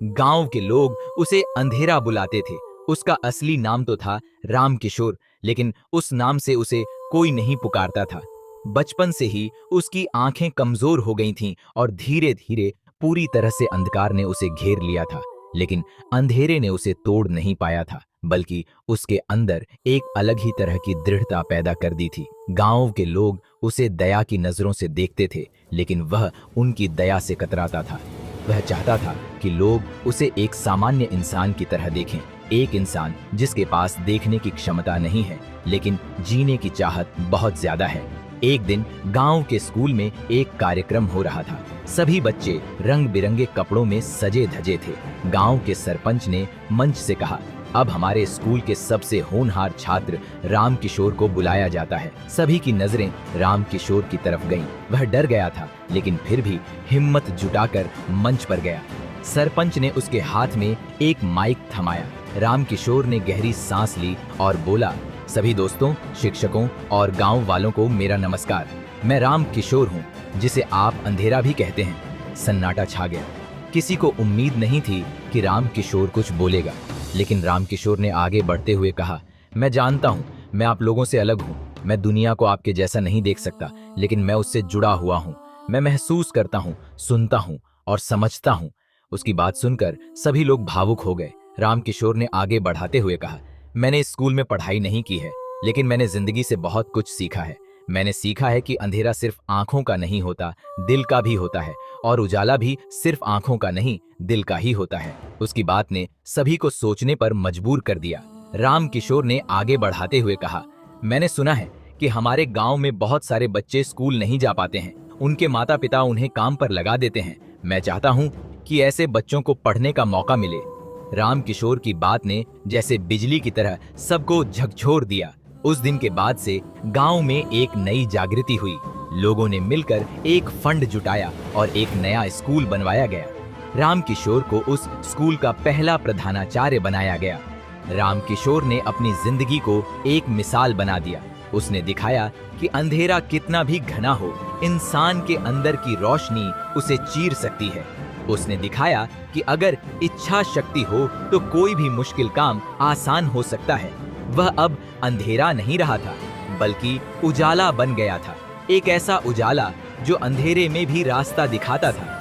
गांव के लोग उसे अंधेरा बुलाते थे। उसका असली नाम तो था राम किशोर, लेकिन उस नाम से उसे कोई नहीं पुकारता था। बचपन से ही उसकी आंखें कमजोर हो गई थीं और धीरे धीरे पूरी तरह से अंधकार ने उसे घेर लिया था। लेकिन अंधेरे ने उसे तोड़ नहीं पाया था, बल्कि उसके अंदर एक अलग ही तरह की दृढ़ता पैदा कर दी थी। गांव के लोग उसे दया की नजरों से देखते थे, लेकिन वह उनकी दया से कतराता था। वह चाहता था कि लोग उसे एक सामान्य इंसान की तरह देखें, एक इंसान जिसके पास देखने की क्षमता नहीं है, लेकिन जीने की चाहत बहुत ज्यादा है। एक दिन गांव के स्कूल में एक कार्यक्रम हो रहा था। सभी बच्चे रंग बिरंगे कपड़ों में सजे धजे थे। गांव के सरपंच ने मंच से कहा, अब हमारे स्कूल के सबसे होनहार छात्र राम किशोर को बुलाया जाता है। सभी की नजरें राम किशोर की तरफ गईं। वह डर गया था, लेकिन फिर भी हिम्मत जुटाकर मंच पर गया। सरपंच ने उसके हाथ में एक माइक थमाया। राम किशोर ने गहरी सांस ली और बोला, सभी दोस्तों, शिक्षकों और गांव वालों को मेरा नमस्कार। मैं राम किशोर हूँ, जिसे आप अंधेरा भी कहते हैं। सन्नाटा छा गया। किसी को उम्मीद नहीं थी कि राम किशोर कुछ बोलेगा, लेकिन राम किशोर ने आगे बढ़ते हुए कहा, मैं जानता हूँ मैं आप लोगों से अलग हूँ। मैं दुनिया को आपके जैसा नहीं देख सकता, लेकिन मैं उससे जुड़ा हुआ हूँ। मैं महसूस करता हूँ, सुनता हूँ और समझता हूँ। उसकी बात सुनकर सभी लोग भावुक हो गए। राम किशोर ने आगे बढ़ाते हुए कहा, मैंने स्कूल में पढ़ाई नहीं की है, लेकिन मैंने जिंदगी से बहुत कुछ सीखा है। मैंने सीखा है कि अंधेरा सिर्फ आंखों का नहीं होता, दिल का भी होता है, और उजाला भी सिर्फ आंखों का नहीं, दिल का ही होता है। उसकी बात ने सभी को सोचने पर मजबूर कर दिया। राम किशोर ने आगे बढ़ाते हुए कहा, मैंने सुना है कि हमारे गांव में बहुत सारे बच्चे स्कूल नहीं जा पाते हैं। उनके माता पिता उन्हें काम पर लगा देते हैं। मैं चाहता हूँ कि ऐसे बच्चों को पढ़ने का मौका मिले। राम किशोर की बात ने जैसे बिजली की तरह सबको झकझोर दिया। उस दिन के बाद से गांव में एक नई जागृति हुई। लोगों ने मिलकर एक फंड जुटाया और एक नया स्कूल बनवाया गया। राम किशोर को उस स्कूल का पहला प्रधानाचार्य बनाया गया। राम किशोर ने अपनी जिंदगी को एक मिसाल बना दिया। उसने दिखाया कि अंधेरा कितना भी घना हो, इंसान के अंदर की रोशनी उसे चीर सकती है। उसने दिखाया कि अगर इच्छा शक्ति हो तो कोई भी मुश्किल काम आसान हो सकता है। वह अब अंधेरा नहीं रहा था, बल्कि उजाला बन गया था। एक ऐसा उजाला जो अंधेरे में भी रास्ता दिखाता था।